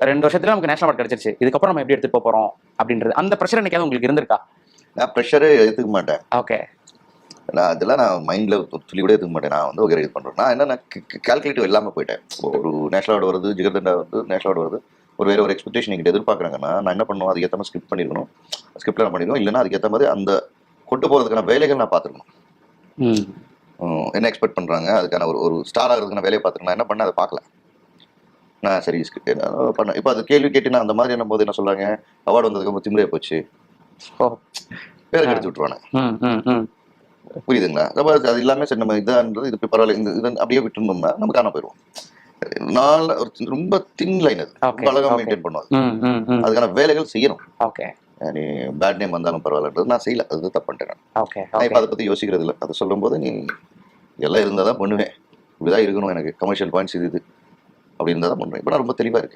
2 வருஷத்துல நமக்கு national award கிடைச்சிருச்சு, இதுக்கப்புறம் நம்ம எப்படி எடுத்துட்டு போறோம் அப்படின்றது அந்த ப்ரெஷர் என்னைக்காவது உங்களுக்கு இருந்திருக்கா? நான் ப்ரெஷரே எடுத்துக்க மாட்டேன். ஓகே. அதெல்லாம் நான் மைண்டில் துளி கூட எடுத்துக்க மாட்டேன். நான் வந்து இது பண்ணுறேன். நான் என்னென்ன கால்குலேட்டிவ் இல்லாமல் போயிட்டேன். ஒரு நேஷனல் அவார்டு வருது, ஜிகர்தண்டா வந்து நேஷனல் அவார்டு வருது, வேற ஒரு எக்ஸ்பெக்டேஷன் எங்கிட்ட எதிர்பார்க்குறாங்கன்னா நான் என்ன பண்ணுவோம், அதுக்கேற்ற மாதிரி ஸ்கிரிப்ட் பண்ணிருக்கணும், ஸ்கிரிப்ட்ல நான் பண்ணிடுவோம். இல்லைன்னா அதுக்கேற்ற மாதிரி அந்த கொண்டு போகிறதுக்கான வேலைகள் நான் பார்த்துருக்கணும். என்ன எக்ஸ்பெக்ட் பண்ணுறாங்க, அதுக்கான ஒரு ஸ்டார் ஆகிறதுக்கான வேலையை பார்த்துருக்கேன். நான் என்ன பண்ணேன், அதை பார்க்கல. நான் சரி பண்ணேன். இப்போ அது கேள்வி கேட்டு அந்த மாதிரி என்ன போது என்ன சொல்கிறாங்க, அவார்டு வந்ததுக்கு திமிரே போச்சு, பேரை கெடுத்து விட்டுருவானே. புரியுதுங்களா? அது எல்லாமே சரி நம்ம இதான்றது இது பரவாயில்ல, இந்த இது அப்படியே விட்டுருந்தோம்னா நம்ம காண போயிடுவோம். ரொம்ப தின் லைன், அது ரொம்ப அழகா மெயின்டைன் பண்ணுவாங்க. அதுக்கான வேலைகள் செய்யணும். நீ பேட் நேம் வந்தாலும் பரவாயில்லன்றது நான் செய்யல, அது தப்பு பண்ணிட்டேன். நான் இப்போ அதை பத்தி யோசிக்கிறது இல்லை. அதை சொல்லும் போது நீ எல்லாம் இருந்தால் தான் பண்ணுவேன், இப்படிதான் இருக்கணும், எனக்கு கமர்ஷியல் பாயிண்ட்ஸ் இது அப்படின்னு தான் பண்ணுவேன். இப்போ நான் ரொம்ப தெளிவாக இருக்கேன்.